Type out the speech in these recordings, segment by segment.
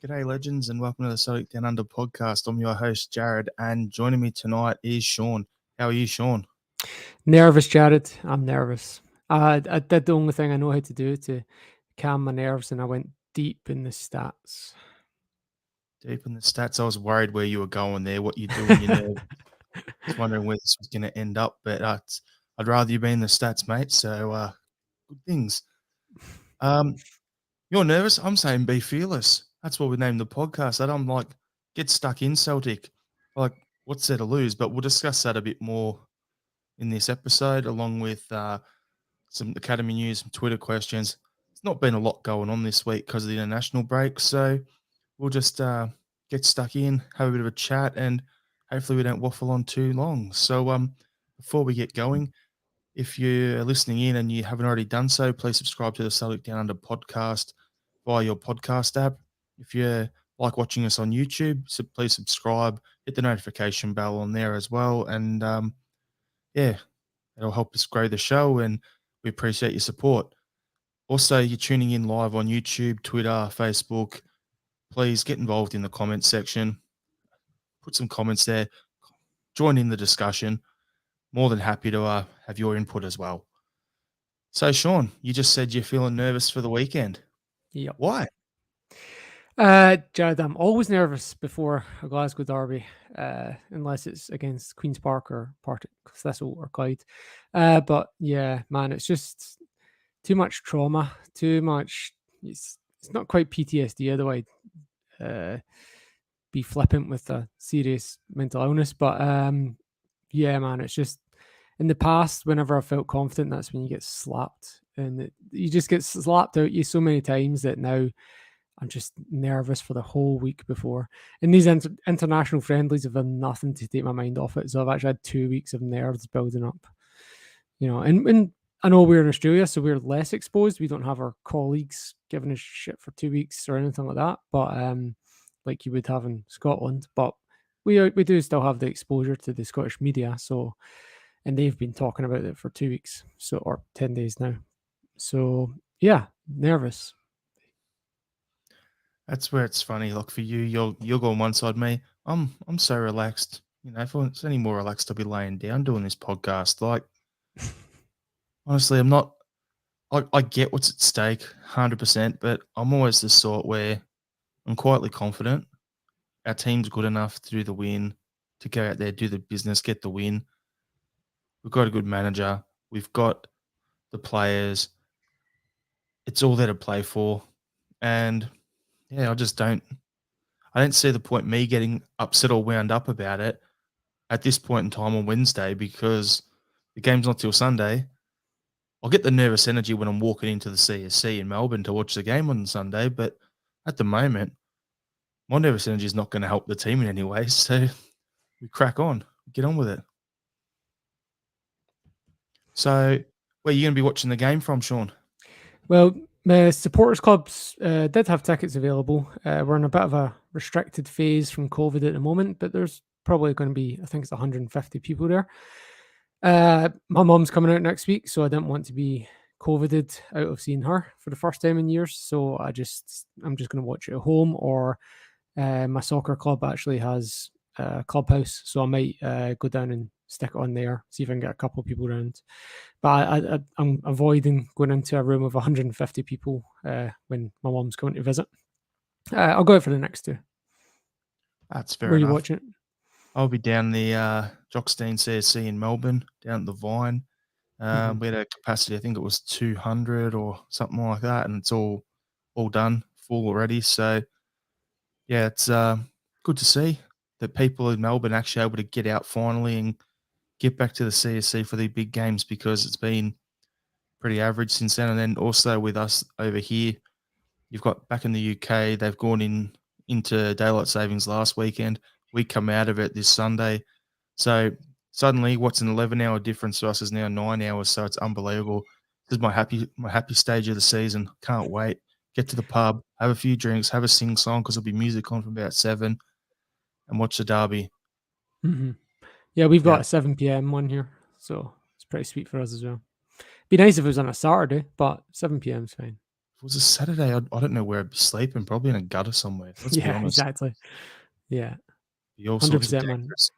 G'day, legends, and welcome to the Celtic Down Under podcast. I'm your host, Jared, and joining me tonight is Sean. How are you, Sean? Nervous, Jared. I'm nervous. I did the only thing I know how to do to calm my nerves, and I went deep in the stats. Deep in the stats, I was worried where you were going there, what you do when you're nervous. I was wondering where this was going to end up, but I'd rather you be in the stats, mate. So, good things. You're nervous. I'm saying be fearless. That's what we named the podcast. That I'm like, get stuck in Celtic. Like, what's there to lose? But we'll discuss that a bit more in this episode, along with some academy news, some Twitter questions. It's not been a lot going on this week because of the international break, so we'll just get stuck in, have a bit of a chat, and hopefully we don't waffle on too long. So, before we get going, if you're listening in and you haven't already done so, please subscribe to the Celtic Down Under podcast via your podcast app. If you like watching us on YouTube, so please subscribe, hit the notification bell on there as well, and yeah, it'll help us grow the show, and we appreciate your support. Also, you're tuning in live on YouTube, Twitter, Facebook. Please get involved in the comments section. Put some comments there. Join in the discussion. More than happy to have your input as well. So, Sean, you just said you're feeling nervous for the weekend. Yep. Why? Jared, I'm always nervous before a Glasgow derby, unless it's against Queen's Park or Partick Thistle or Clyde. But yeah, man, it's just too much trauma, too much. It's not quite PTSD, otherwise be flippant with a serious mental illness. But yeah, man, it's just in the past, whenever I felt confident, that's when you get slapped, and you just get slapped out you so many times that now I'm just nervous for the whole week before. And these international friendlies have done nothing to take my mind off it. So I've actually had 2 weeks of nerves building up. And I know we're in Australia, so we're less exposed. We don't have our colleagues giving us shit for 2 weeks or anything like that. But like you would have in Scotland. But we do still have the exposure to the Scottish media. So, and they've been talking about it for 2 weeks, or 10 days now. So yeah, nervous. That's where it's funny. Look, for you, you're going one side. Me, I'm so relaxed. If I was any more relaxed, I'd be laying down doing this podcast. Like, honestly, I'm not. I get what's at stake, 100%, but I'm always the sort where I'm quietly confident. Our team's good enough to do the win, to go out there, do the business, get the win. We've got a good manager. We've got the players. It's all there to play for. And yeah, I don't see the point me getting upset or wound up about it at this point in time on Wednesday because the game's not till Sunday. I'll get the nervous energy when I'm walking into the CSC in Melbourne to watch the game on Sunday, but at the moment, my nervous energy is not going to help the team in any way. So we crack on, get on with it. So, where are you going to be watching the game from, Sean? Well, my supporters clubs did have tickets available. We're in a bit of a restricted phase from COVID at the moment, but there's probably going to be, I think it's 150 people there. My mum's coming out next week, so I didn't want to be COVIDed out of seeing her for the first time in years. So I'm just going to watch it at home, or my soccer club actually has a clubhouse, so I might go down and stick it on there, see if I can get a couple of people around. But I'm avoiding going into a room of 150 people when my mum's coming to visit. I'll go out for the next two. That's fair Where enough. you watching it? I'll be down the Jockstein CSC in Melbourne, down at the Vine. We had a capacity, I think it was 200 or something like that, and it's all done, full already. So, yeah, it's good to see that people in Melbourne actually able to get out finally and get back to the CSC for the big games because it's been pretty average since then. And then also with us over here, you've got back in the UK, they've gone into daylight savings last weekend. We come out of it this Sunday. So suddenly what's an 11-hour difference to us is now 9 hours. So it's unbelievable. This is my happy stage of the season. Can't wait. Get to the pub, have a few drinks, have a sing-song because there'll be music on from about 7 and watch the derby. Mm-hmm. Yeah, we've got a 7 p.m. one here, so it's pretty sweet for us as well. Be nice if it was on a Saturday, but 7 p.m. is fine. If it was a Saturday, I don't know where I'd be sleeping, probably in a gutter somewhere. Let's be Yeah, honest. exactly. Yeah, Be all sorts of 100%, man. dangerous.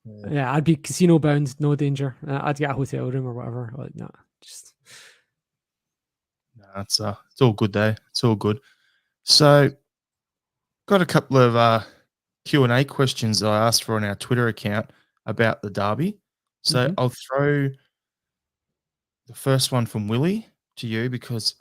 Yeah. Yeah, I'd be casino bound, no danger. I'd get a hotel room or whatever. Like, nah, just Nah, it's all good though. It's all good. So, got a couple of Q&A questions that I asked for on our Twitter account about the derby. So, Mhm. I'll throw the first one from Willie to you because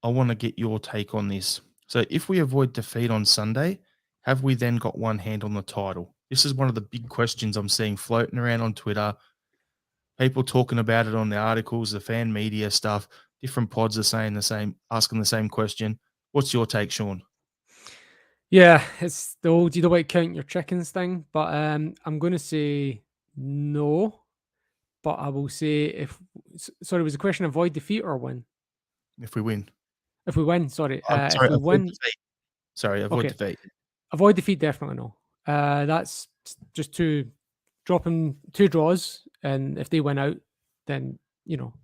I want to get your take on this. So, if we avoid defeat on Sunday, have we then got one hand on the title? This is one of the big questions I'm seeing floating around on Twitter. People talking about it on the articles, the fan media stuff. Different pods are saying the same, asking the same question. What's your take, Sean? yeah, it's the old you don't want to count your chickens thing. But I'm gonna say no. But I will say if sorry, was the question avoid defeat or win? If we win, If we win, sorry. If sorry, we avoid win, defeat. Sorry, avoid okay. defeat. Avoid defeat, definitely no. That's just two dropping two draws, and if they win out, then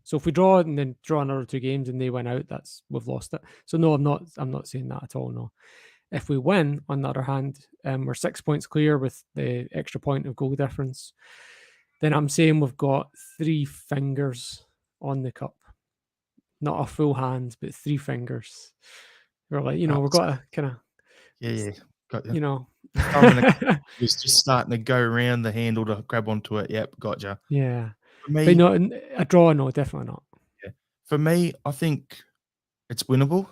So if we draw and then draw another two games and they win out, that's we've lost it. So no, I'm not. I'm not saying that at all. No. If we win, on the other hand, we're 6 points clear with the extra point of goal difference. Then I'm saying we've got three fingers on the cup, not a full hand, but three fingers. We're like, we've got to kind of, Yeah. Got you. you know, The thumb and the was just starting to go around the handle to grab onto it. Yep, gotcha. yeah. For But me, no, a draw, no, definitely not. yeah. For me, I think it's winnable.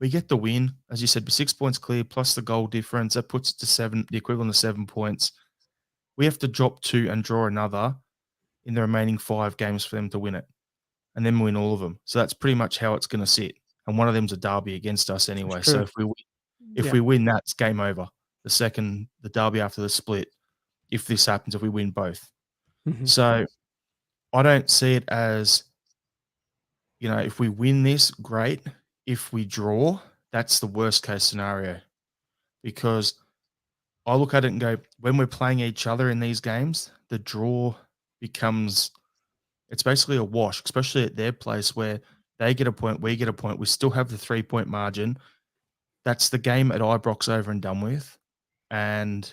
We get the win, as you said, 6 points clear plus the goal difference. That puts it to seven, the equivalent of 7 points. We have to drop two and draw another in the remaining 5 games for them to win it, and then win all of them. So that's pretty much how it's going to sit. And one of them's a derby against us It's anyway. So true. if we Yeah. win, that's game over. The derby after the split, if this happens, if we win both. Mhm. So I don't see it as, if we win this, great. If we draw, that's the worst case scenario because I look at it and go, when we're playing each other in these games, the draw becomes it's basically a wash, especially at their place where they get a point, we get a point. We still have the 3 point margin. That's the game at Ibrox over and done with. And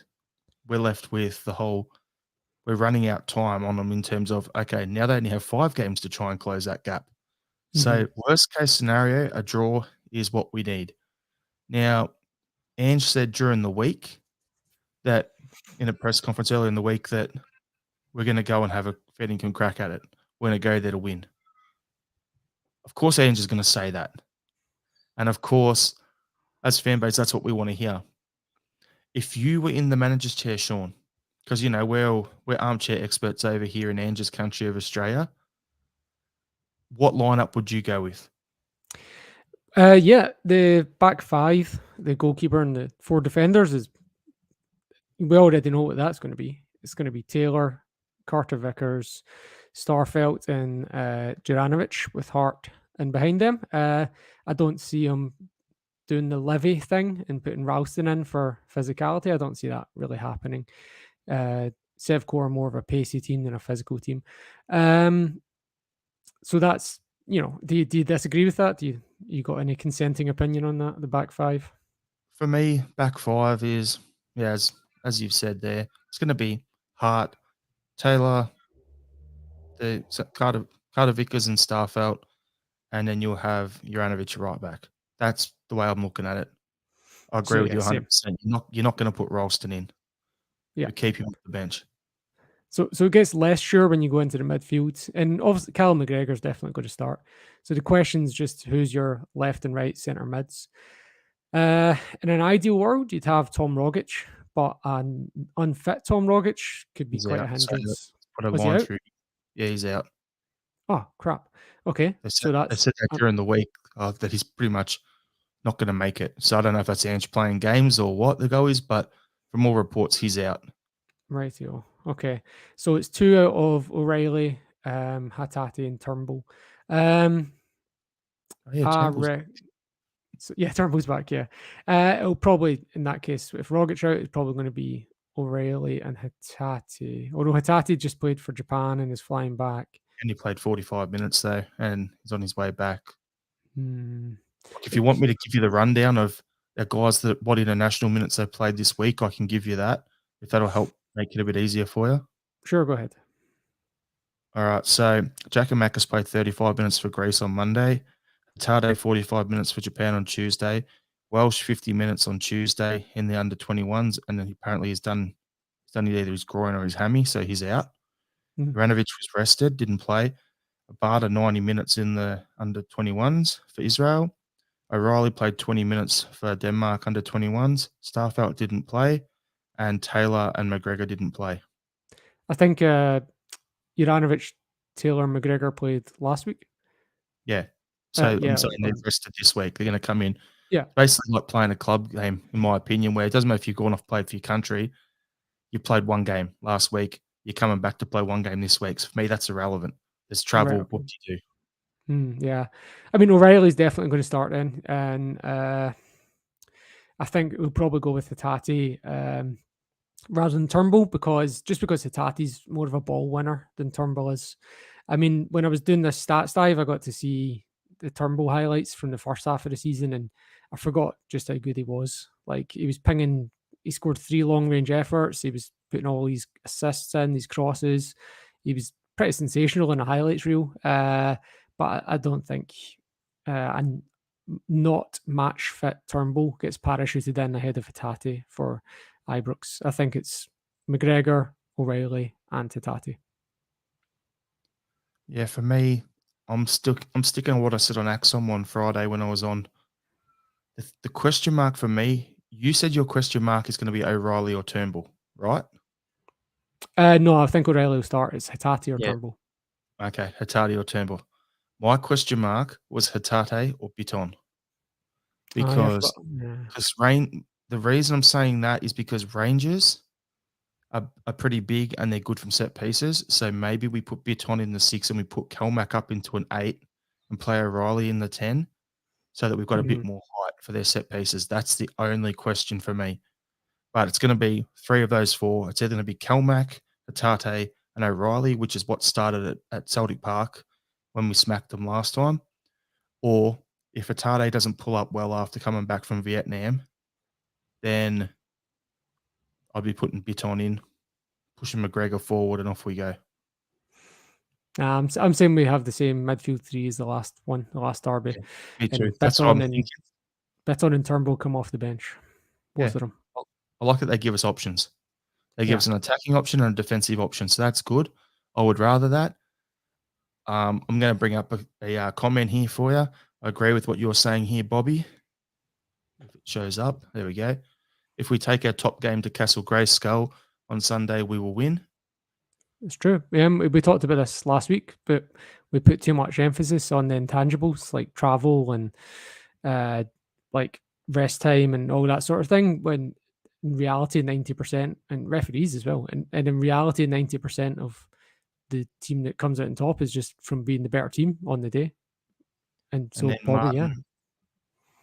we're left with we're running out time on them in terms of, okay, now they only have 5 games to try and close that gap. Mhm. So, worst case scenario, a draw is what we need. Now, Ange said during the week that in a press conference earlier in the week that we're going to go and have a Feddington crack at it. We're going to go there to win. Of course, Ange is going to say that. And of course, as fan base, that's what we want to hear. If you were in the manager's chair, Sean, because we're armchair experts over here in Ange's country of Australia, what lineup would you go with? Yeah, the back five, the goalkeeper and the 4 defenders is we already know what that's going to be. It's going to be Taylor, Carter Vickers, Starfelt, and Juranovic with Hart and behind them. I don't see him doing the Levy thing and putting Ralston in for physicality. I don't see that really happening. Sevco are more of a pacey team than a physical team. So that's do you disagree with that? Do you got any consenting opinion on that? The back five? For me, back five is, yeah, as you've said there, it's going to be Hart, Taylor, Carter Vickers and Starfelt, and then you'll have Juranovic right back. That's the way I'm looking at it. I agree So with yeah, you same. 100%. You're not going to put Ralston in. Yeah. You keep him off the bench. So it gets less sure when you go into the midfield, and obviously Callum McGregor's definitely going to start. So the question's just who's your left and right centre mids. In an ideal world, you'd have Tom Rogic, but an unfit Tom Rogic could be He's quite a out. So hindrance. put a Was he line out? through. Yeah, he's out. Oh crap. Okay, so They that's said that during the week that he's pretty much not going to make it. So I don't know if that's Ange playing games or what the go is, but from all reports, he's out. rightio. Okay, so it's 2 out of O'Reilly, Hatati, and Turnbull. Oh, yeah, I Turnbull's re- so, yeah, Turnbull's back. Yeah, it'll probably in that case if Rogic out, it's probably going to be O'Reilly and Hatati. Although Hatati just played for Japan and is flying back. only played 45 minutes though, and he's on his way back. Hmm. Like If you want me to give you the rundown of the guys that what international minutes they played this week, I can give you that, if that'll help make it a bit easier for you. Sure, go ahead. All right, so Giakoumakis played 35 minutes for Greece on Monday, Tade 45 minutes for Japan on Tuesday, Welsh 50 minutes on Tuesday in the under-21s, and then apparently he's done either his groin or his hammy, so he's out. Mhm. Ivanovic was rested, didn't play. Abada 90 minutes in the under-21s for Israel. O'Reilly played 20 minutes for Denmark under-21s. Starfelt didn't play, and Taylor and McGregor didn't play. I think Juranovic, Taylor, and McGregor played last week. Yeah. So Yeah, I'm saying they've rested this week. They're going to come in. yeah. Basically like playing a club game, in my opinion, where it doesn't matter if you've gone off played for your country. You played one game last week. You're coming back to play one game this week. So for me, that's irrelevant. There's travel. Right, What okay. do you do? Yeah. I mean, O'Reilly's definitely going to start then, and I think we'll probably go with Hatate rather than Turnbull because Hatate's more of a ball winner than Turnbull is. I mean, when I was doing this stats dive, I got to see the Turnbull highlights from the first half of the season, and I forgot just how good he was. Like he was pinging, he scored 3 long range efforts. He was putting all these assists in, these crosses. He was pretty sensational in a highlights reel. But I don't think and not match fit Turnbull gets parachuted in ahead of Hatate for Ibrox. I think it's McGregor, O'Reilly, and Hatate. Yeah, for me, I'm sticking on what I said on Axon on Friday when I was on. The question mark for me, you said your question mark is going to be O'Reilly or Turnbull, right? No, I think O'Reilly will start. It's Hatate or Yeah. Turnbull. Okay, Hatate or Turnbull. My question mark was Hatate or Biton. Because the reason I'm saying that is because Rangers are pretty big and they're good from set pieces. So maybe we put Biton in the 6 and we put Kelmack up into an 8 and play O'Reilly in the 10 so that we've got a bit more height for their set pieces. That's the only question for me. But it's going to be 3 of those 4. It's either going to be Kelmack, Hatate, and O'Reilly, which is what started at Celtic Park when we smacked them last time. Or if Hatate doesn't pull up well after coming back from Vietnam, then I'd be putting Biton in, pushing McGregor forward, and off we go. I'm saying we have the same midfield 3 as the last derby. Yeah, me too. And That's what I'm thinking. Biton and Turnbull come off the bench. Both of them. I like that they give us options. They give us an attacking option and a defensive option, so that's good. I would rather that. I'm going to bring up a comment here for you. I agree with what you're saying here, Bobby. If it shows up, there we go. If we take our top game to Castle Grayskull on Sunday, we will win. It's true. We talked about this last week, but we put too much emphasis on the intangibles like travel and like rest time and all that sort of thing. When in reality, 90% and referees as well, and in reality, 90% of the team that comes out on top is just from being the better team on the day. And so, Bobby,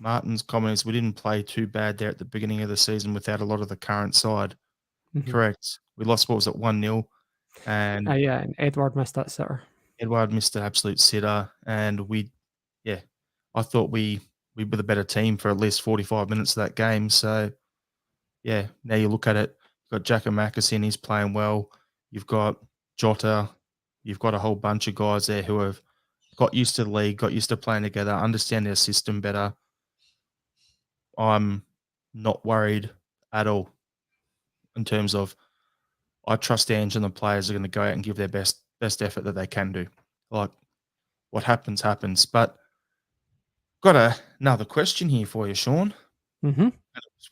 Martin's comment is we didn't play too bad there at the beginning of the season without a lot of the current side. Mm-hmm. Correct. We lost what was it 1-0, and and Edward missed that sitter. Edward missed an absolute sitter, and I thought we were the better team for at least 45 minutes of that game. So, yeah, now you look at it, you've got Giakoumakis in, he's playing well. You've got Jota, you've got a whole bunch of guys there who have got used to the league, got used to playing together, understand their system better. I'm not worried at all in terms of I trust Ange and the players are going to go out and give their best effort that they can do. Like, what happens, happens. But got another question here for you, Sean. Mm-hmm.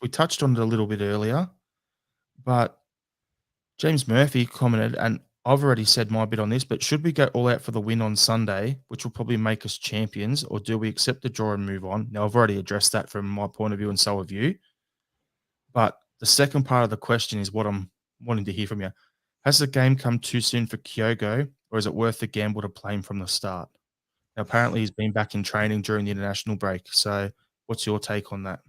We touched on it a little bit earlier, but James Murphy commented, and I've already said my bit on this, but should we go all out for the win on Sunday, which will probably make us champions, or do we accept the draw and move on? Now, I've already addressed that from my point of view, and so have you. But the second part of the question is what I'm wanting to hear from you. Has the game come too soon for Kyogo, or is it worth the gamble to play him from the start? Now, apparently he's been back in training during the international break. So what's your take on that?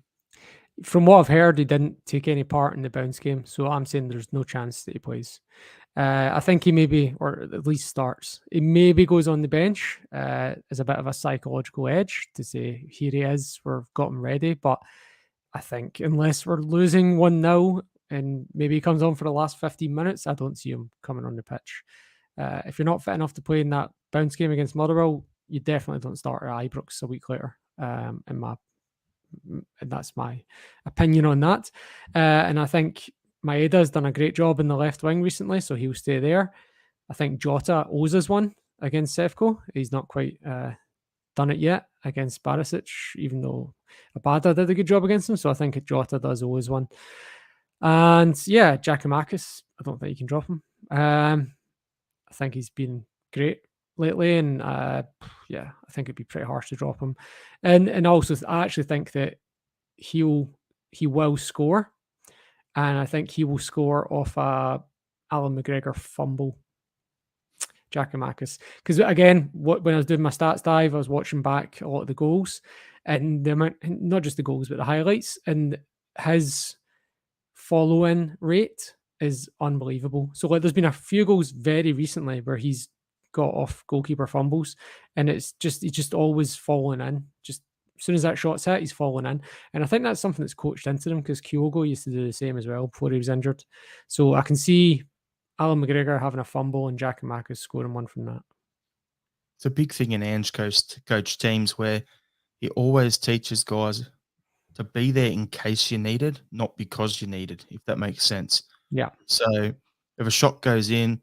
From what I've heard, he didn't take any part in the bounce game. So I'm saying there's no chance that he plays. I think he maybe, or at least starts. He maybe goes on the bench as a bit of a psychological edge to say, here he is, we've got him ready. But I think unless we're losing 1-0 and maybe he comes on for the last 15 minutes, I don't see him coming on the pitch. If you're not fit enough to play in that bounce game against Motherwell, you definitely don't start at Ibrox a week later. And that's my opinion on that. And I think Maeda has done a great job in the left wing recently, so he'll stay there. I think Jota owes us one against Sevco. He's not quite done it yet against Barisic, even though Abada did a good job against him. So I think Jota does owe us one. And yeah, Giakoumakis, I don't think you can drop him. I think he's been great lately, and yeah, I think it'd be pretty harsh to drop him. And also, I actually think that he will score, and I think he will score off a Alan McGregor fumble. Giakoumakis, because again, when I was doing my stats dive, I was watching back a lot of the goals, and the amount, not just the goals, but the highlights, and his follow-in rate is unbelievable. So like, there's been a few goals very recently where he's got off goalkeeper fumbles, and he's just always falling in. Just as soon as that shot's hit, he's falling in, and I think that's something that's coached into them because Kyogo used to do the same as well before he was injured. So I can see Alan McGregor having a fumble and Giakoumakis scoring one from that. It's a big thing in Ange coach teams where he always teaches guys to be there in case you need it, not because you need it, if that makes sense. Yeah. So if a shot goes in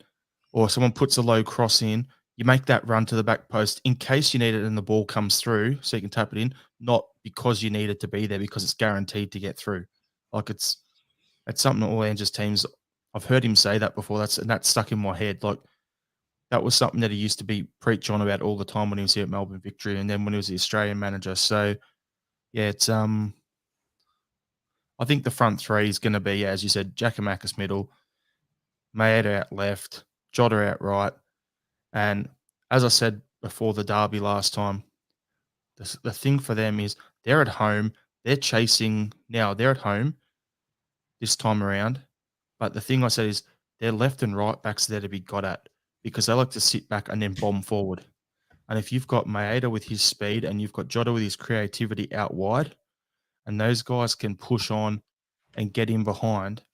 or someone puts a low cross in, you make that run to the back post in case you need it and the ball comes through so you can tap it in, not because you need it to be there because it's guaranteed to get through. Like it's something that all Ange's teams, I've heard him say that before. That's stuck in my head. Like that was something that he used to be preach on about all the time when he was here at Melbourne Victory and then when he was the Australian manager. So yeah, it's I think the front three is going to be, as you said, Giakoumakis middle, Maeda out left, Jota out right, and as I said before the derby last time, the thing for them is they're at home, they're chasing now. They're at home this time around, but the thing I said is their left and right backs are there to be got at because they like to sit back and then bomb forward. And if you've got Maeda with his speed and you've got Jota with his creativity out wide, and those guys can push on and get in behind,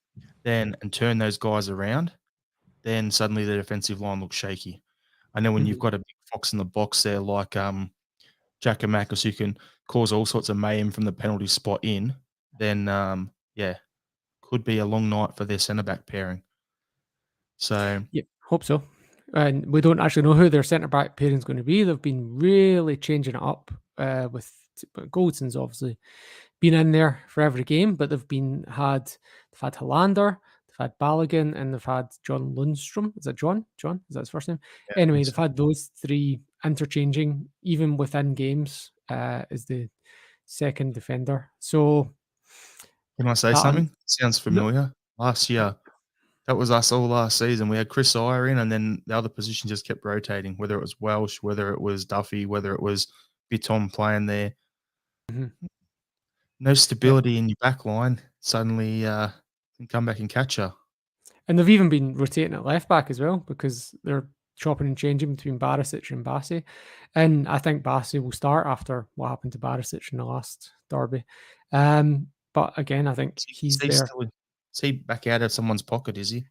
then and turn those guys around, then suddenly the defensive line looks shaky. And then when you've got a big fox in the box there like Giakoumakis who can cause all sorts of mayhem from the penalty spot in, then yeah, could be a long night for their centre back pairing. So yeah, hope so. And we don't actually know who their centre back pairing is going to be. They've been really changing it up with Goldson's obviously been in there for every game, but they've had Hollander, they've had Balogun, and they've had John Lundstrom. Is that John? John? Is that his first name? yeah, Anyway, they've had those three interchanging even within games as the second defender. So can I say that something? Sounds no, familiar. Last year, that was us all last season. We had Chris Iyer in, and then the other position just kept rotating, whether it was Welsh, whether it was Duffy, whether it was Biton playing there. mhm. No Yeah. stability in your back line. Suddenly can come back and catch you. And they've even been rotating at left back as well because they're chopping and changing between Barisic and Bassey. And I think Bassey will start after what happened to Barisic in the last derby. But again, I think Is he's he there. still is he back out of someone's pocket, is he?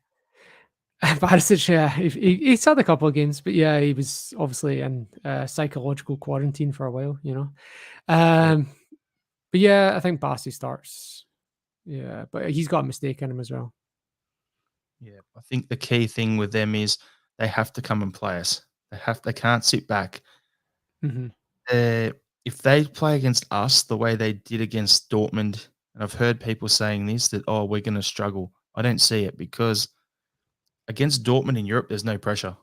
Barisic, yeah, he's had a couple of games, but yeah, he was obviously in psychological quarantine for a while, you know. Yeah. But yeah, I think Bassey starts. Yeah, but he's got a mistake in him as well. Yeah. I think the key thing with them is they have to come and play us. They can't sit back. Hmm. If they play against us the way they did against Dortmund, and I've heard people saying this that oh we're going to struggle. I don't see it because against Dortmund in Europe, there's no pressure.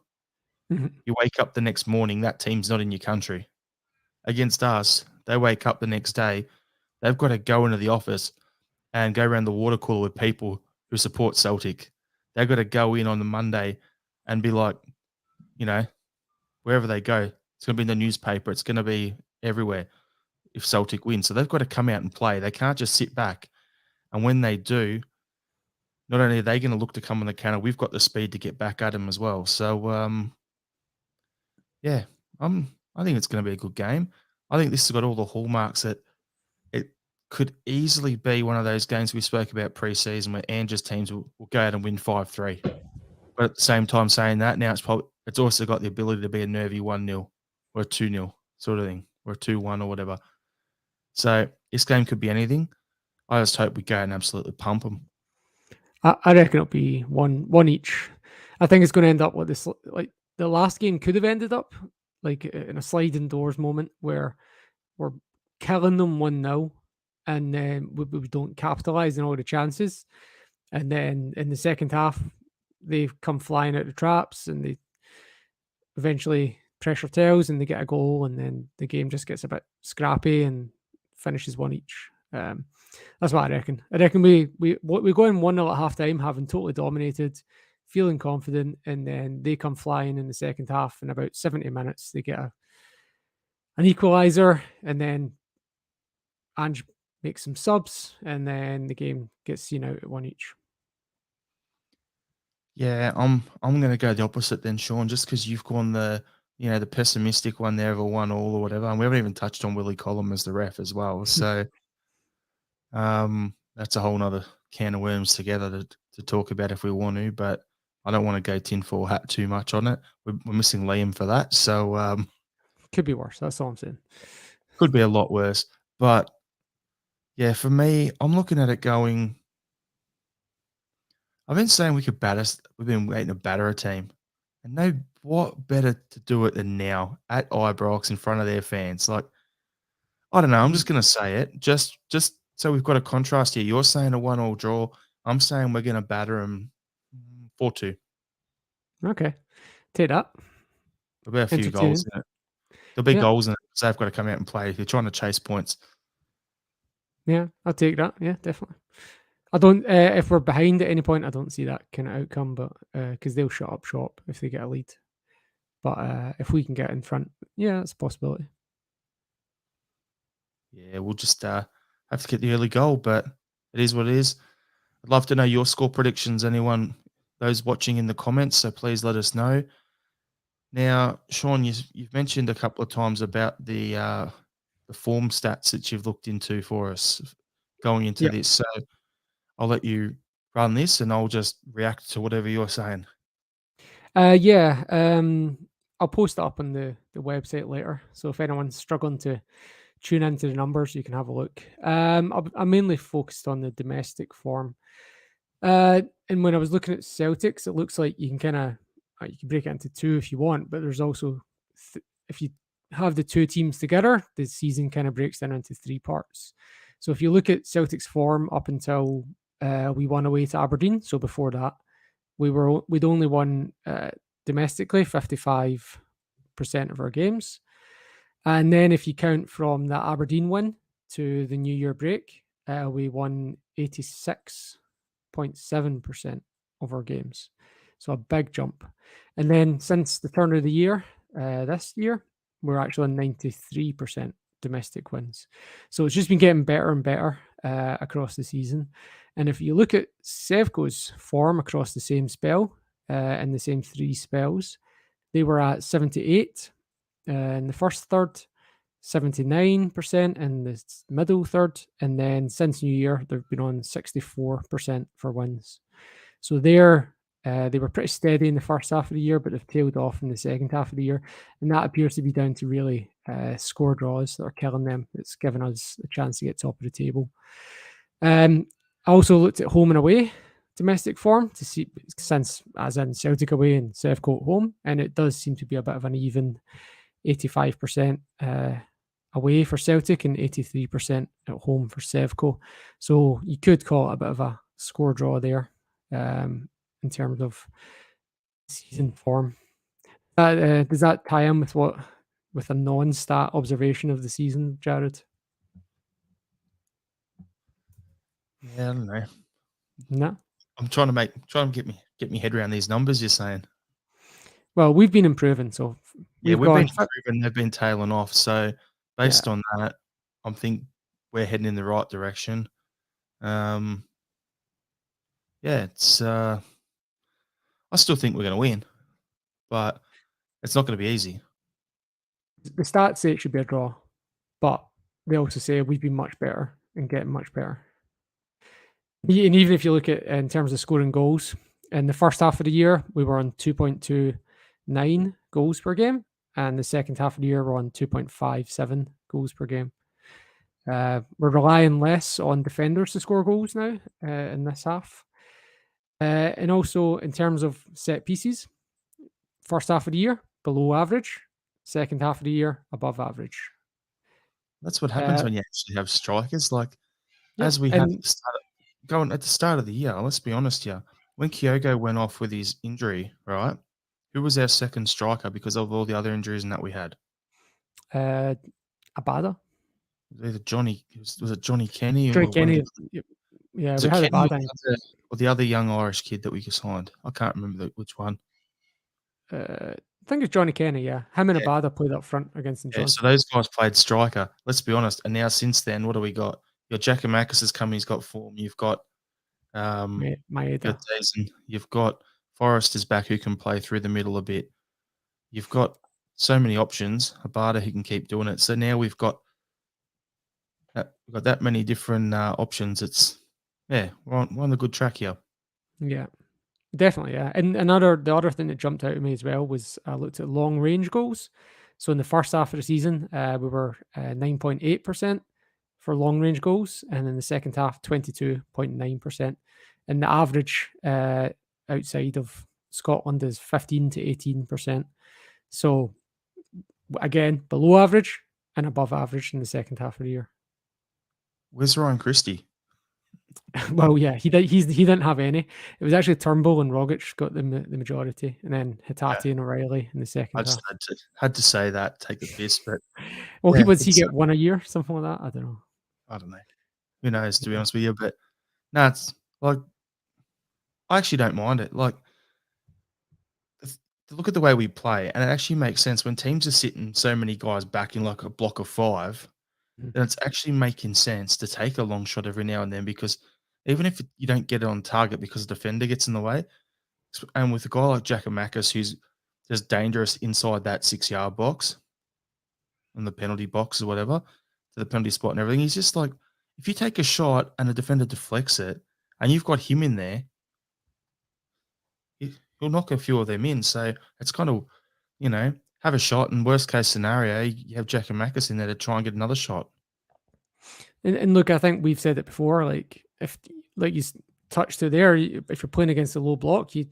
Hmm. You wake up the next morning, that team's not in your country. Against us, they wake up the next day, they've got to go into the office and go around the water cooler with people who support Celtic. They've got to go in on the Monday and be like, you know, wherever they go, it's going to be in the newspaper. It's going to be everywhere if Celtic win. So they've got to come out and play. They can't just sit back. And when they do, not only are they going to look to come on the counter, we've got the speed to get back at them as well. So, yeah, I think it's going to be a good game. I think this has got all the hallmarks that it could easily be one of those games we spoke about pre-season where Andrew's teams will go out and win 5-3. But at the same time saying that, now it's also got the ability to be a nervy 1-0 or a 2-0 sort of thing, or a 2-1 or whatever. So this game could be anything. I just hope we go and absolutely pump them. I reckon it'll be one each. I think it's going to end up with this, like the last game could have ended up like in a sliding doors moment where we're killing them 1-0 and then we don't capitalize on all the chances. And then in the second half, they come flying out the traps and they eventually pressure tails and they get a goal, and then the game just gets a bit scrappy and finishes one each. That's what I reckon. I reckon we go in 1-0 at half time, having totally dominated, feeling confident, and then they come flying in the second half. In about 70 minutes, they get an equaliser, and then Ange makes some subs, and then the game gets seen out at one each. Yeah, I'm going to go the opposite then, Sean, just because you've gone the pessimistic one there of a 1-1 or whatever, and we haven't even touched on Willie Collum as the ref as well. So that's a whole nother can of worms together to talk about if we want to, but I don't want to go tinfoil hat too much on it. We're missing Liam for that, so could be worse. That's all I'm saying. Could be a lot worse, but yeah, for me, I'm looking at it going. I've been saying we've been waiting to batter a team, and no, what better to do it than now at Ibrox in front of their fans? Like, I don't know. I'm just going to say it, just so we've got a contrast here. You're saying a 1-1 draw. I'm saying we're going to batter them 4-2. Okay, take that. There'll be a few goals in it. There'll be goals in it because they've got to come out and play. They're trying to chase points. Yeah, I'll take that. Yeah, definitely. I don't. If we're behind at any point, I don't see that kind of outcome, but because they'll shut up shop if they get a lead. But if we can get in front, yeah, it's a possibility. Yeah, we'll just have to get the early goal, but it is what it is. I'd love to know your score predictions. Anyone, those watching in the comments, so please let us know. Now, Sean, you've mentioned a couple of times about the form stats that you've looked into for us going into this. So I'll let you run this, and I'll just react to whatever you're saying. Yeah, I'll post it up on the website later. So if anyone's struggling to tune into the numbers, you can have a look. I'm mainly focused on the domestic form. And when I was looking at Celtics, it looks like you can kind of you can break it into two if you want, but there's also if you have the two teams together, the season kind of breaks down into three parts. So if you look at Celtics form up until we won away to Aberdeen, so before that, we'd only won domestically 55% of our games, and then if you count from the Aberdeen win to the New Year break, we won 86.7% of our games. So a big jump. And then since the turn of the year, this year, we're actually on 93% domestic wins. So it's just been getting better and better across the season. And if you look at Sevco's form across the same spell, in the same three spells, they were at 78 in the first third, 79% in the middle third, and then since New Year, they've been on 64% for wins. So they were pretty steady in the first half of the year, but they've tailed off in the second half of the year, and that appears to be down to really score draws that are killing them. It's given us a chance to get top of the table. I also looked at home and away domestic form to see, since as in Celtic away and Sevco at home, and it does seem to be a bit of an even 85% away for Celtic and 83% at home for Sevco. So you could call it a bit of a score draw there in terms of season form. Does that tie in with a non-stat observation of the season, Jared? Yeah, I don't know. No. I'm trying to get me head around these numbers you're saying. Well, we've been improving, so we've been improving. They've been tailing off. So based on that, I think we're heading in the right direction. yeah, it's I still think we're going to win, but it's not going to be easy. The stats say it should be a draw, but they also say we've been much better and getting much better. And even if you look at in terms of scoring goals, in the first half of the year, we were on 2.29 goals per game, and the second half of the year, we're on 2.57 goals per game. We're relying less on defenders to score goals now in this half. And also in terms of set pieces, first half of the year, below average, second half of the year, above average. That's what happens Uh, when you actually have strikers. Like, yep. as we had And going at the start of the year, let's be honest here. When Kyogo went off with his injury, right? Who was our second striker because of all the other injuries and that we had? Abada, Either Johnny was it Johnny Kenny Johnny or one of Kenny. the Yep. Yeah, was we it had Kenny Abada. or the other young Irish kid that we signed? I can't remember which one. I think it's Johnny Kenny. Yeah, him and Yeah, Abada played up front against St yeah. John. So those guys played striker. Let's be honest. And now since then, what do we got? Your Giakoumakis has come. He's got form. You've got your Maeda. Dazen. You've got Forrest is back who can play through the middle a bit. You've got so many options. Abada who can keep doing it. So now we've got that many different options. It's we're on a good track here. Yeah, definitely. Yeah, and the other thing that jumped out at me as well was I looked at long range goals. So in the first half of the season, we were 9.8% for long range goals, and in the second half, 22.9%. And the average outside of Scotland is 15 to 18%. So again, below average and above average in the second half of the year. Where's Ryan Christie? Well, yeah, he didn't have any. It was actually Turnbull and Rogic got the majority, and then Yeah, Hatate and O'Reilly in the I second just half. had to say that, take the piss, but Well, yeah, he it's get one a year, something like that? I don't know. I don't know. Who knows, to be Yeah. honest with you, but no, it's like I actually don't mind it. Like th- look at the way we play, and it actually makes sense when teams are sitting so many guys back in like a block of five. Mhm. Then it's actually making sense to take a long shot every now and then because even if you don't get it on target because the defender gets in the way, and with a guy like Giakoumakis who's just dangerous inside that 6-yard box and the penalty box or whatever to the penalty spot and everything, he's just like, if you take a shot and a defender deflects it, and you've got him in there, he'll knock a few of them in. So it's kind of, have a shot. And worst case scenario, you have Giakoumakis in there to try and get another shot. And look, I think we've said it before. Like if like you touched to there, if you're playing against a low block, you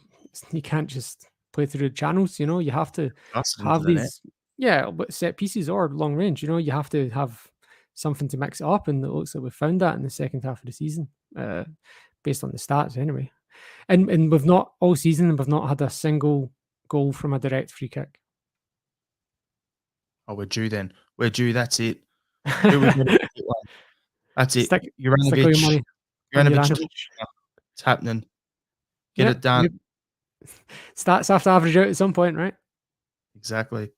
can't just play through the channels. You know, you have to Pass it into have the net. these, yeah, but set pieces or long range. You know, you have to have something to mix it up, and it looks like we found that in the second half of the season, based on the stats anyway. And we've not all season, we've not had a single goal from a direct free kick. Oh, we're due then. We're due. That's it. Who we going to get one? That's it. Stick all your Juranovic. money on Juranovic. Juranovic. It's happening. Get Yeah, it done. yep. Stats have to average out at some point, right? Exactly.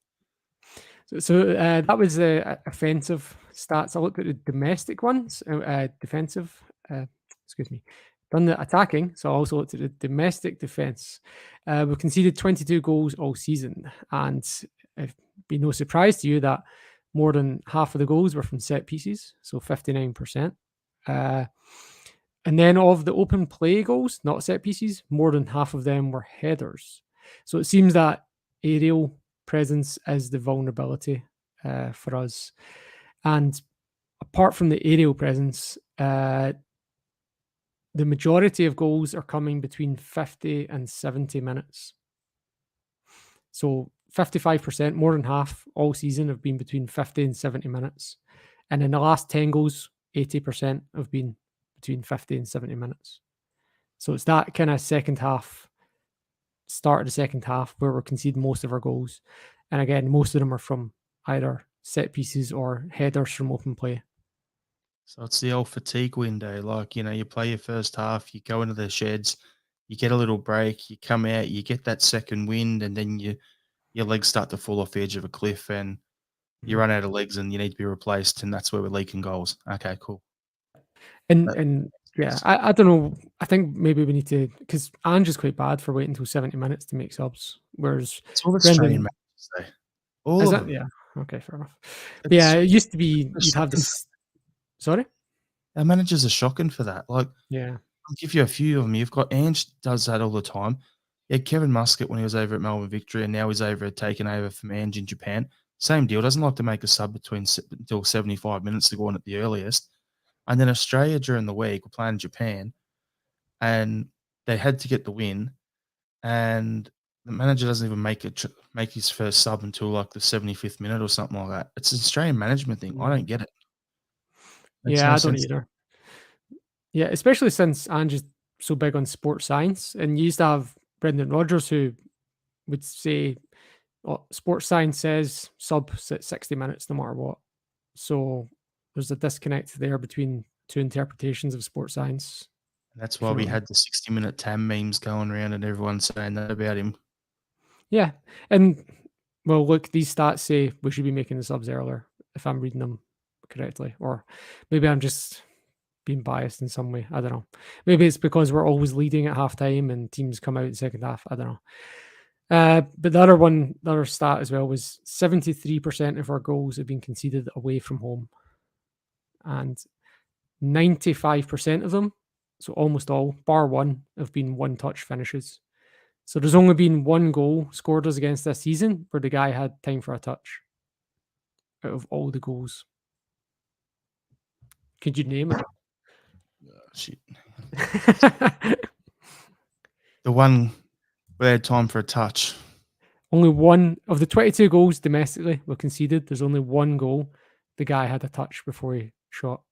So that was the offensive stats. I looked at the domestic ones, defensive. Excuse me. Done the attacking, so I also looked at the domestic defense. We've conceded 22 goals all season, and it'd be no surprise to you that more than half of the goals were from set pieces, so 59%. And then of the open play goals, not set pieces, more than half of them were headers. So it seems that aerial presence is the vulnerability for us. And apart from the aerial presence, the majority of goals are coming between 50 and 70 minutes. So 55%, more than half all season, have been between 50 and 70 minutes. And in the last 10 goals, 80% have been between 50 and 70 minutes. So it's that kind of second half, start of the second half, where we're conceding most of our goals. And again, most of them are from either set pieces or headers from open play. So it's the old fatigue window. Like, you play your first half, you go into the sheds, you get a little break, you come out, you get that second wind, and then your legs start to fall off the edge of a cliff and you Mhm. run out of legs and you need to be replaced. And that's where we're leaking goals. Okay, cool. And That and makes Yeah, I don't know. I think maybe we need to, because Ange is quite bad for waiting until 70 minutes to make subs, whereas It's all Australian Brendan managers, though. All is of that them. yeah. Okay, fair enough. But yeah, It's it used to be they're you'd have shocking. this. Sorry. Our managers are shocking for that. Like, Yeah. I'll give you a few of them. You've got Ange does that all the time. Yeah, Kevin Muscat when he was over at Melbourne Victory, and now he's taking over from Ange in Japan. Same deal. Doesn't like to make a sub until 75 minutes to go on at the earliest. And then Australia during the week were playing Japan, and they had to get the win. And the manager doesn't even make his first sub until like the 75th minute or something like that. It's an Australian management thing. I don't get it. Makes Yeah, no I don't sense. either. Yeah, especially since Ange is so big on sports science, and you used to have Brendan Rodgers who would say, "Oh, sports science says subs at 60 minutes no matter what." So there's a disconnect there between two interpretations of sports science. And that's If why you know we what I mean. had the 60-minute Tam memes going around and everyone saying that about him. Yeah, and well, look, these stats say we should be making the subs earlier if I'm reading them correctly, or maybe I'm just being biased in some way. I don't know. Maybe it's because we're always leading at halftime and teams come out in the second half. I don't know. But the other stat as well was 73% of our goals have been conceded away from home, and 95% of them, so almost all, bar one, have been one touch finishes. So there's only been one goal scored us against this season where the guy had time for a touch out of all the goals. Could you name it? Shit. The one where they had time for a touch. Only one of the 22 goals domestically were conceded. There's only one goal. The guy had a touch before he shot.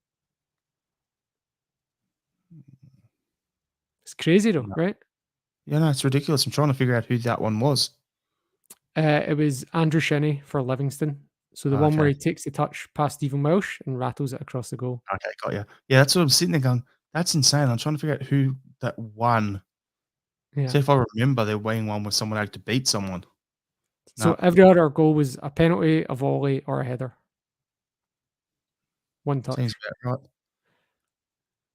It's crazy though, No. right? Yeah, no, it's ridiculous. I'm trying to figure out who that one was. It was Andrew Shinnie for Livingston. So the one where Okay. he takes the touch past Stephen Welsh and rattles it across the goal. Okay, got you. Yeah, that's what I'm sitting there going, that's insane. I'm trying to figure out who that won. Yeah. See if I remember there being one where someone had to beat someone. So No. every other goal was a penalty, a volley, or a header. One touch. Seems about right.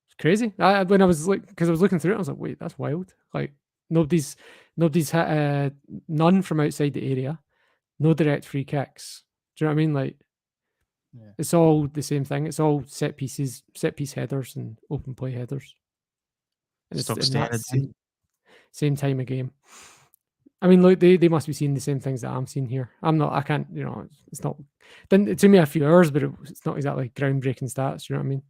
It's crazy. When I was like, because I was looking through it, I was like, wait, that's wild. Like nobody's hit none from outside the area, no direct free kicks. Do you know what I mean? Like Yeah. it's all the same thing. It's all set pieces, set piece headers, and open play headers. And it's Stock in that standard then. same time of game. I mean, look, they must be seeing the same things that I'm seeing here. I'm not. I can't. You know, it's not. Didn't it took me a few hours, but it's not exactly groundbreaking stats. You know what I mean?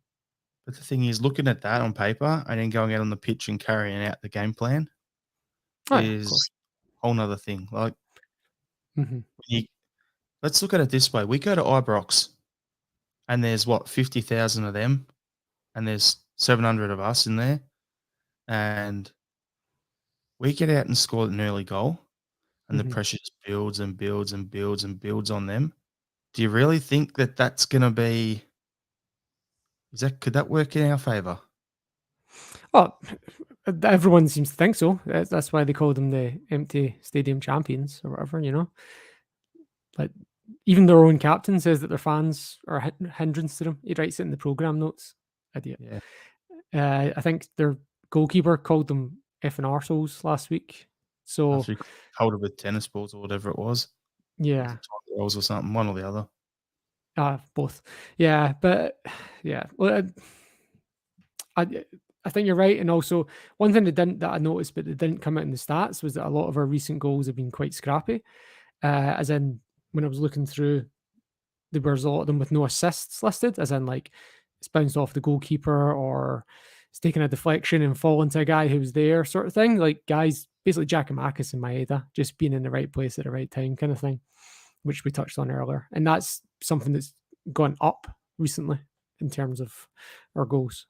But the thing is, looking at that on paper and then going out on the pitch and carrying out the game plan Oh yeah, of course. is a whole nother thing. Like, Mm-hmm. let's look at it this way. We go to Ibrox and there's what, 50,000 of them, and there's 700 of us in there, and we get out and score an early goal, and the Mm-hmm. pressure just builds and builds and builds and builds on them. Do you really think that that's going to be? Could that work in our favour? Well, everyone seems to think so. That's why they call them the empty stadium champions or whatever. You know, but even their own captain says that their fans are a hindrance to them. He writes it in the program notes. Idiot. Yeah. I think their goalkeeper called them effing arseholes last week. So After we hold it with tennis balls or whatever it was. yeah, Tiger rolls or something, one or the other. both. Yeah, but yeah, well, I think you're right. And also, one thing that I noticed, but it didn't come out in the stats, was that a lot of our recent goals have been quite scrappy. As in, when I was looking through, there was a lot of them with no assists listed, as in like it's bounced off the goalkeeper or it's taken a deflection and fallen to a guy who was there, sort of thing. Like guys, basically Giacomakis and Maeda, just being in the right place at the right time, kind of thing, which we touched on earlier. And that's something that's gone up recently in terms of our goals.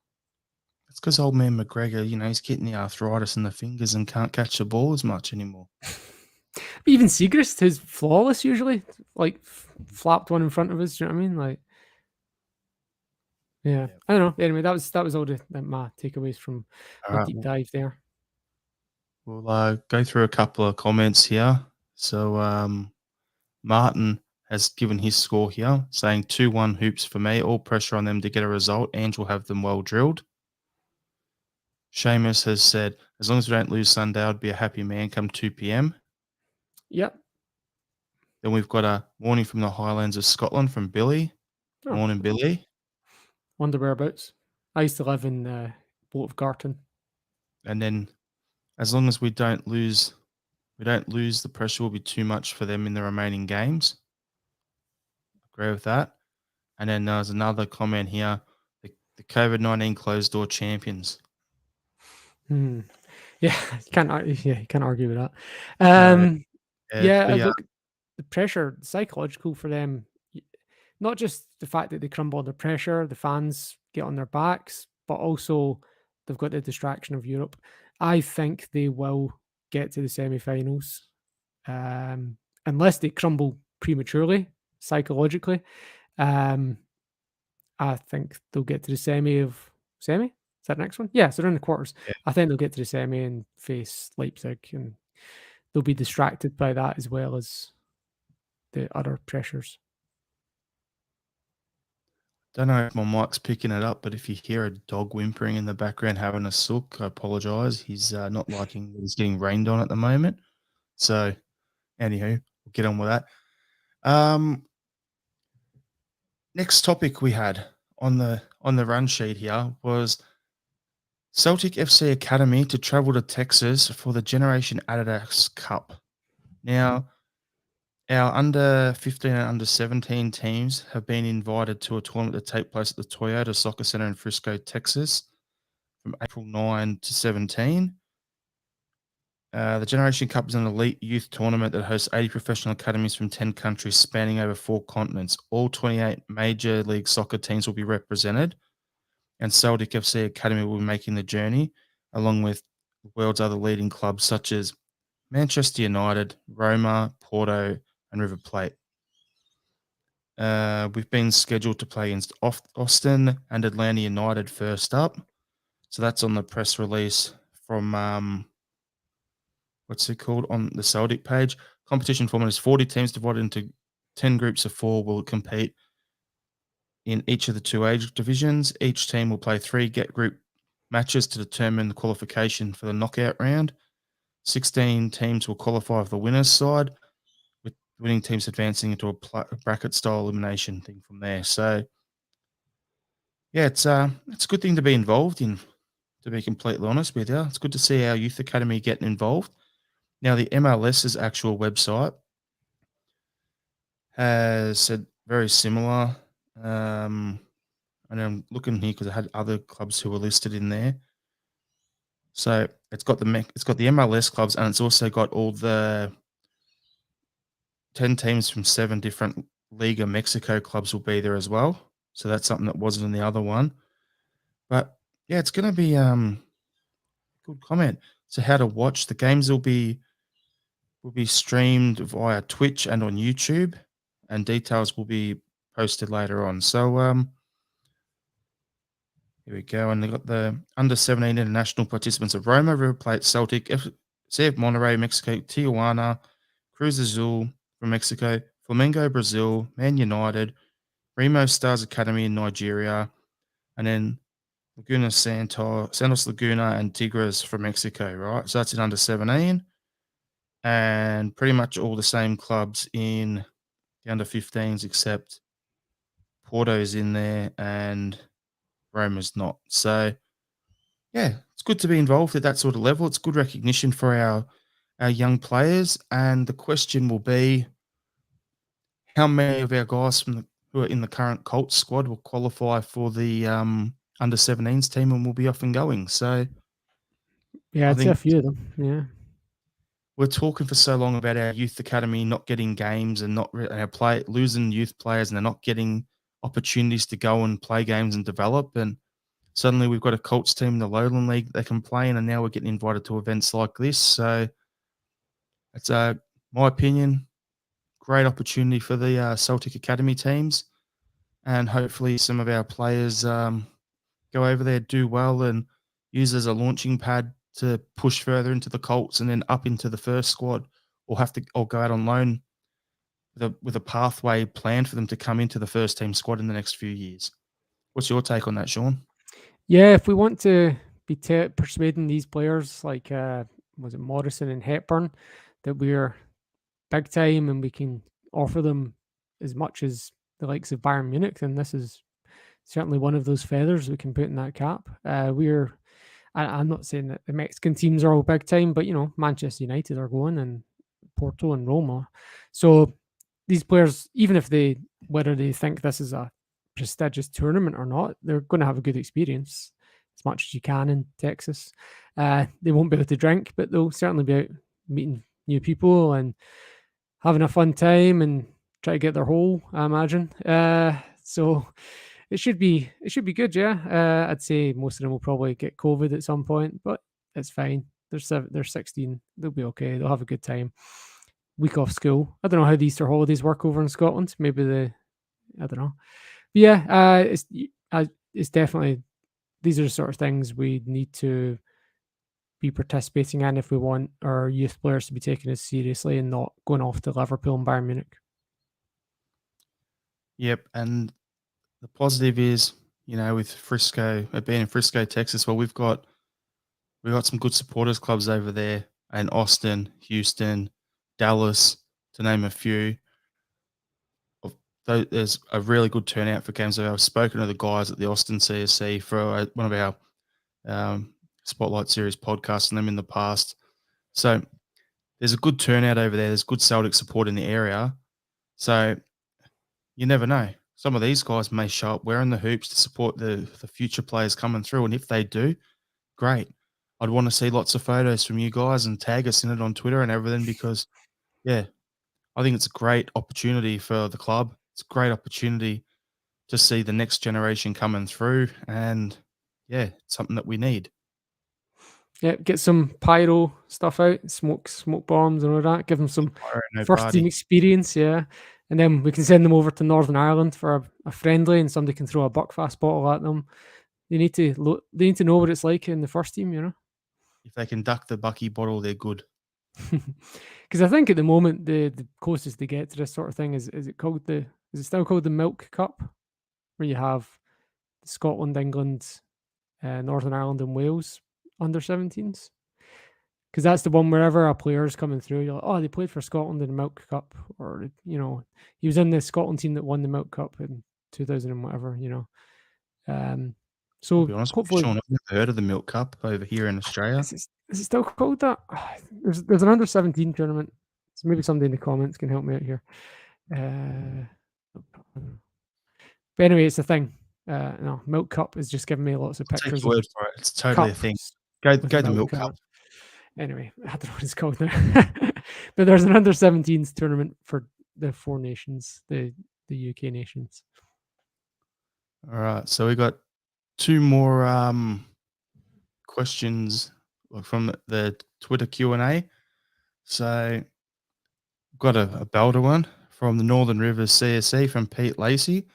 It's because old man McGregor, he's getting the arthritis in the fingers and can't catch the ball as much anymore. But even Siegrist is flawless usually, like flapped one in front of us. Do you know what I mean? Like, yeah, I don't know. Anyway, that was all my takeaways from the deep dive there. We'll go through a couple of comments here. So Martin has given his score here, saying 2-1 Hoops for me. All pressure on them to get a result. Ange will have them well drilled. Seamus has said, as long as we don't lose Sunday, I'd be a happy man come 2 p.m. Yep. Then we've got a warning from the Highlands of Scotland from Billy. Oh, Morning, Billy. wonder whereabouts. I used to live in Boat of Garton. And then as long as we don't lose, the pressure will be too much for them in the remaining games. Agree with that. And then there's another comment here, the COVID-19 closed door champions. Yeah, you can't argue with that. No, Yeah, look, the pressure, psychological for them, not just the fact that they crumble under pressure, the fans get on their backs, but also they've got the distraction of Europe. I think they will get to the semi-finals, unless they crumble prematurely, psychologically. I think they'll get to the semi. Is that the next one? Yeah, so they're in the quarters. Yeah. I think they'll get to the semi and face Leipzig, and they'll be distracted by that as well as the other pressures. Don't know if my mic's picking it up, but if you hear a dog whimpering in the background having a sook, I apologise. He's not liking that he's getting rained on at the moment. So, anywho, we'll get on with that. Next topic we had on the run sheet here was Celtic FC Academy to travel to Texas for the Generation Adidas Cup. Now, our under 15 and under 17 teams have been invited to a tournament to take place at the Toyota Soccer Center in Frisco, Texas, from April 9 to 17. The Generation Cup is an elite youth tournament that hosts 80 professional academies from 10 countries spanning over 4 continents. All 28 Major League Soccer teams will be represented, and Celtic FC Academy will be making the journey, along with the world's other leading clubs such as Manchester United, Roma, Porto, and River Plate. We've been scheduled to play against Austin and Atlanta United first up. So that's on the press release from, what's it called, on the Celtic page. Competition format is 40 teams divided into 10 groups of 4 will compete in each of the 2 age divisions. Each team will play 3 group matches to determine the qualification for the knockout round. 16 teams will qualify for the winner's side, with winning teams advancing into a bracket-style elimination thing from there. So, yeah, it's a good thing to be involved in, to be completely honest with you. It's good to see our youth academy getting involved. Now, the MLS's actual website has said very similar. And I'm looking here because I had other clubs who were listed in there. So it's got the MLS clubs, and it's also got all the 10 teams from 7 different Liga Mexico clubs will be there as well. So that's something that wasn't in the other one. But yeah, it's going to be good comment. So how to watch the games will be streamed via Twitch and on YouTube, and details will be posted later on. So here we go. And they've got the under 17 international participants of Roma, River Plate, Celtic, CF Monterrey, Mexico, Tijuana, Cruz Azul from Mexico, Flamengo, Brazil, Man United, Remo Stars Academy in Nigeria, and then Santos Laguna, and Tigres from Mexico, right? So that's in under 17. And pretty much all the same clubs in the under 15s, except Porto's in there and Roma's not. So, yeah, it's good to be involved at that sort of level. It's good recognition for our young players. And the question will be, how many of our guys who are in the current Colts squad will qualify for the under 17s team and will be off and going? So, Yeah, I I'd say think a few of them. Yeah. we're talking for so long about our youth academy not getting games and losing youth players, and they're not getting opportunities to go and play games and develop. And suddenly we've got a Colts team in the Lowland League that they can play in, and now we're getting invited to events like this. So it's my opinion, great opportunity for the Celtic Academy teams, and hopefully some of our players go over there, do well, and use as a launching pad to push further into the Colts and then up into the first squad, or go out on loan with a pathway planned for them to come into the first team squad in the next few years. What's your take on that, Sean? Yeah, if we want to be persuading these players like was it Morrison and Hepburn that we're big time and we can offer them as much as the likes of Bayern Munich, then this is certainly one of those feathers we can put in that cap. I'm not saying that the Mexican teams are all big time, but Manchester United are going and Porto and Roma. So these players, even if whether they think this is a prestigious tournament or not, they're going to have a good experience as much as you can in Texas. They won't be able to drink, but they'll certainly be out meeting new people and having a fun time and try to get their hole, I imagine. So it should be good, yeah. I'd say most of them will probably get COVID at some point, but it's fine. They're 16. They'll be okay. They'll have a good time. Week off school. I don't know how the Easter holidays work over in Scotland. Maybe I don't know. But yeah, it's definitely, these are the sort of things we need to be participating in if we want our youth players to be taken as seriously and not going off to Liverpool and Bayern Munich. Yep, and the positive is, with Frisco, being in Frisco, Texas, well, we've got some good supporters clubs over there, and Austin, Houston, Dallas, to name a few. There's a really good turnout for games. I've spoken to the guys at the Austin CSC for one of our Spotlight Series podcasts on them in the past. So there's a good turnout over there. There's good Celtic support in the area. So you never know. Some of these guys may show up wearing the hoops to support the future players coming through. And if they do, great. I'd want to see lots of photos from you guys and tag us in it on Twitter and everything because, yeah, I think it's a great opportunity for the club. It's a great opportunity to see the next generation coming through. And, yeah, it's something that we need. Yeah, get some pyro stuff out, smoke bombs and all that. Give them some first team experience, yeah. And then we can send them over to Northern Ireland for a friendly, and somebody can throw a Buckfast bottle at them. They need to know what it's like in the first team, If they can duck the Bucky bottle, they're good. Because I think at the moment the closest they get to this sort of thing is it still called the Milk Cup, where you have Scotland, England, Northern Ireland, and Wales under 17s. Because that's the one wherever a player's coming through, you're like, oh, they played for Scotland in the Milk Cup, or he was in the Scotland team that won the Milk Cup in 2000 and whatever, So I'll be honest, hopefully, Sean, I've never heard of the Milk Cup over here in Australia. Is it still called that? There's an under 17 tournament, so maybe somebody in the comments can help me out here. But anyway, it's a thing. No, Milk Cup is just giving me lots of pictures. Take your word for it. It's totally a thing. Go the Milk Cup. Anyway, I don't know what it's called now. But there's an under 17s tournament for the 4 nations, the UK nations. All right, so we got 2 more questions from the Twitter Q&A. So got a belter one from the Northern Rivers CSC from Pete Lacey.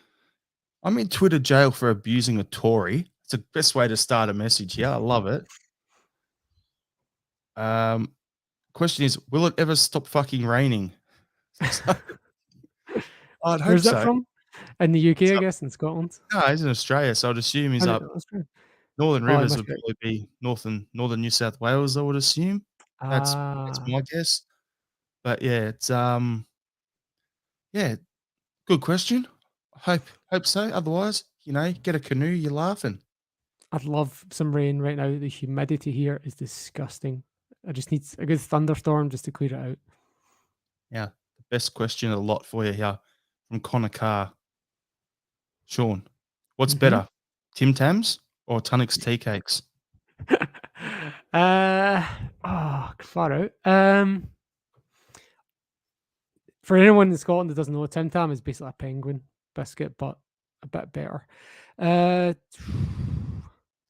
I'm in Twitter jail for abusing a Tory. It's the best way to start a message here. I love it. Question is, will it ever stop fucking raining? I'd hope Where's that so. from? In the UK, I guess, in Scotland. No, he's in Australia, so I'd assume he's up. Northern Rivers would probably be northern New South Wales, I would assume. That's my guess. But yeah, it's good question. Hope so. Otherwise, get a canoe, you're laughing. I'd love some rain right now. The humidity here is disgusting. I just need a good thunderstorm just to clear it out. Yeah, the best question of the lot for you here from Connor Carr. Sean, what's better, Tim Tams or Tunnock's tea cakes? Far out. For anyone in Scotland that doesn't know, Tim Tam is basically a penguin biscuit, but a bit better.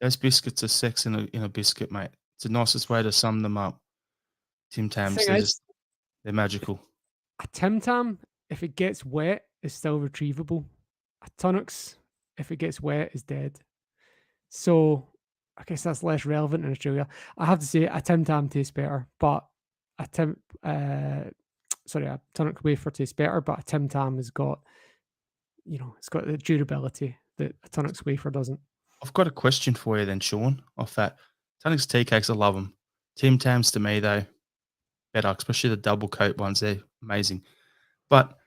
Those biscuits are sex in a biscuit, mate. It's the nicest way to sum them up. Tim Tams, they're magical. A Tim Tam, if it gets wet, is still retrievable. A Tunnock's, if it gets wet, is dead. So I guess that's less relevant in Australia. I have to say a Tim Tam tastes better, but a Tunnock wafer tastes better, but a Tim Tam has got, it's got the durability that a Tunnock's wafer doesn't. I've got a question for you then, Sean, off that. Tunnock's tea cakes, I love them. Tim Tams to me though, better, especially the double coat ones. They're amazing. But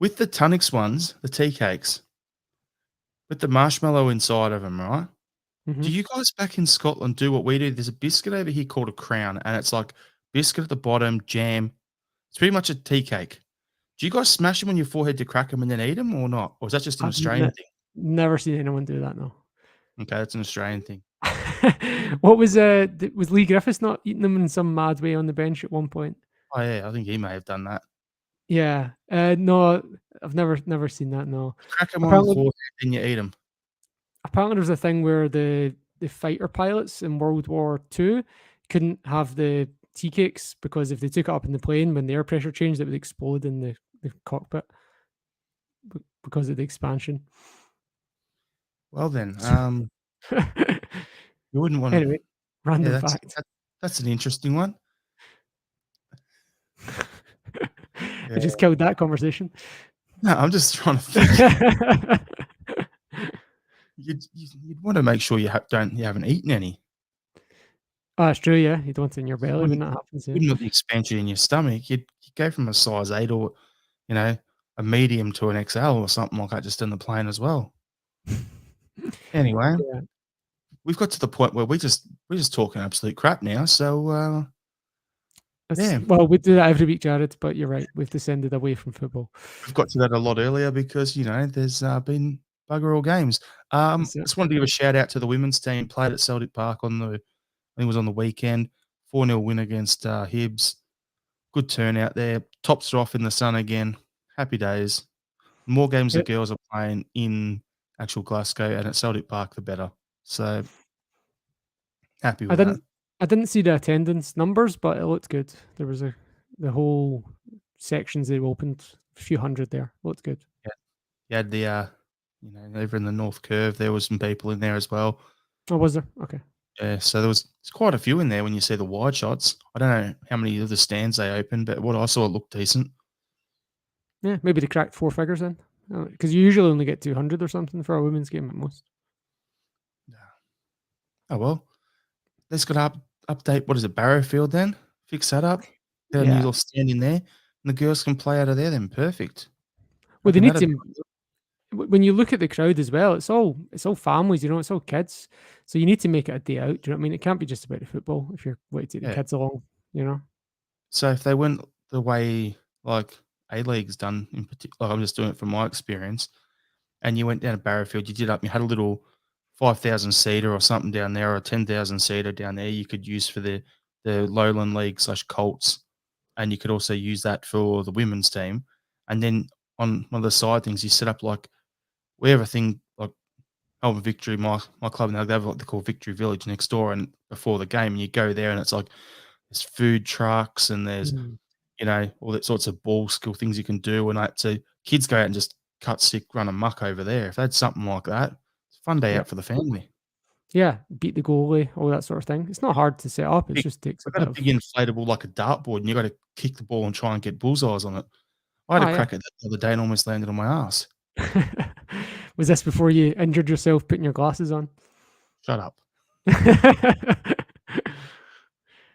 with the Tunnock's ones, the tea cakes, with the marshmallow inside of them, right? Do Mhm. you guys back in Scotland do what we do? There's a biscuit over here called a crown, and it's like biscuit at the bottom, jam. It's pretty much a tea cake. Do you guys smash them on your forehead to crack them and then eat them, or not? Or is that just an I've Australian thing? never seen anyone do that, no. Okay, that's an Australian thing. What was, was Lee Griffiths not eating them in some mad way on the bench at one point? Oh, yeah, I think he may have done that. Yeah, no, I've never seen that, no. Crack them on the Apparently forehead, then you eat them. apparently there's a thing where the fighter pilots in World War II couldn't have the tea cakes because if they took it up in the plane, when the air pressure changed, it would explode in the cockpit because of the expansion. Well then, So you wouldn't want to. anyway, Yeah, random fact. that's an interesting one. I just killed that conversation. No, I'm just trying to think. You'd want to make sure you haven't eaten any. Oh, that's true, yeah. You don't want it in your belly when Wouldn't that happens, yeah. wouldn't want the expansion in your stomach. You'd go from a size 8 or, you know, a medium to an XL or something like that just in the plane as well. Anyway, Yeah. we've got to the point where we're just talking absolute crap now. So yeah, Well, we do that every week, Jared, but you're right. We've descended away from football. we've got to that a lot earlier because there's been bugger all games. That's it. Just wanted to give a shout out to the women's team. Played at Celtic Park I think it was on the weekend. 4-0 win against Hibs. Good turnout there. Tops are off in the sun again. Happy days. The more games the Yep. girls are playing in actual Glasgow and at Celtic Park, the better. So happy I with that. didn't I didn't see the attendance numbers, but it looked good. There was the whole sections they opened, a few hundred there. Looked good. Yeah. You had the over in the North Curve, there was some people in there as well. Oh, was there? Okay. Yeah, so there's quite a few in there when you see the wide shots. I don't know how many of the stands they opened, but what I saw looked decent. Yeah, maybe they cracked 4 figures then. Because you usually only get 200 or something for a women's game at most. Oh well. Let's got to update what is it, Barrowfield then? Fix that up. Get a new Yeah. little stand in there, and the girls can play out of there then. Perfect. Well, they Reckon need that'd to when you look at the crowd as well, it's all families, it's all kids. So you need to make it a day out. Do you know what I mean? It can't be just about the football if you're wanting to take the yeah. kids along, you know? So if they went the way like A-League's done in particular, like I'm just doing it from my experience, and you went down to Barrowfield, you had a little 5,000 seater or something down there, or a 10,000 seater down there you could use for the Lowland League / Colts, and you could also use that for the women's team. And then on one of the side things, you set up like we have a thing like Melbourne Victory, my club now, they have what they call Victory Village next door, and before the game, and you go there and it's like there's food trucks and there's Mm, all that sorts of ball skill things you can do, and like so kids go out and just cut sick, run amok over there. If they had something like that, it's a fun day yeah. out for the family. Yeah, beat the goalie, all that sort of thing. It's not hard to set up. It Big, just takes a they've got bit a of big inflatable like a dartboard, and you got to kick the ball and try and get bullseyes on it. I had Oh, a yeah. crack at that the other day and almost landed on my ass. Was this before you injured yourself putting your glasses on? Shut up. Yeah,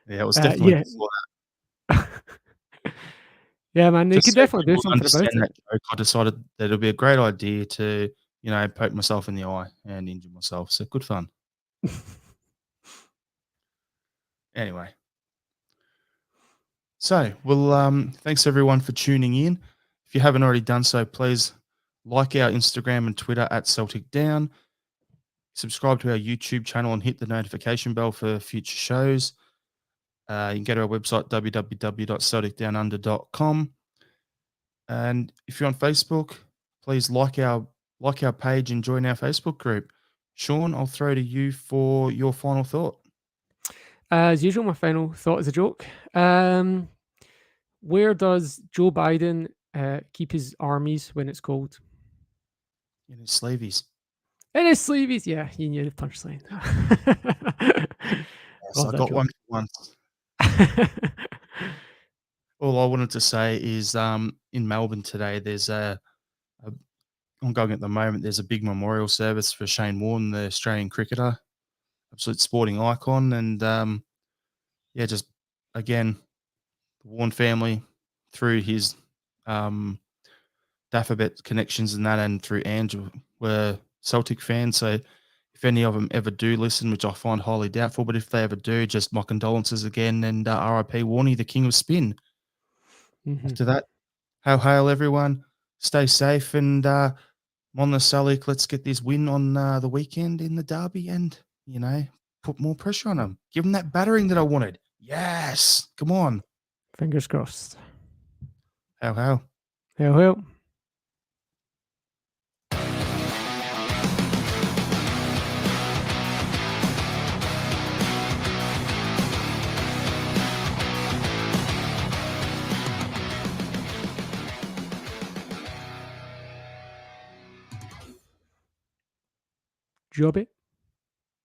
it was definitely Yeah. before Yeah, man, they just could so definitely do people something about understand that it. joke, I decided that it'd be a great idea to, poke myself in the eye and injure myself. So good fun. Anyway, so thanks everyone for tuning in. If you haven't already done so, please like our Instagram and Twitter at Celtic Down. Subscribe to our YouTube channel and hit the notification bell for future shows. You can go to our website www.celticdownunder.com. And if you're on Facebook, please like our page and join our Facebook group. Sean, I'll throw to you for your final thought. As usual, my final thought is a joke. Where does Joe Biden keep his armies when it's cold? In his sleeveys. In his sleeves. Yeah, you knew the punchline. Yes, Love I that got joke. one for once. All I wanted to say is in Melbourne today, there's ongoing at the moment, there's a big memorial service for Shane Warne, the Australian cricketer. absolute sporting icon. And yeah, just again, the Warren family through his Daffabet connections and that, and through Andrew, were Celtic fans. So if any of them ever do listen, which I find highly doubtful, but if they ever do, just my condolences again, and RIP Warney, the king of spin. Mhm. After that, hail everyone, stay safe, and on the Salik, let's get this win on the weekend in the derby, and put more pressure on them. Give them that battering that I wanted. Yes, come on, Fingers crossed. hail. Hail, hail. Job it.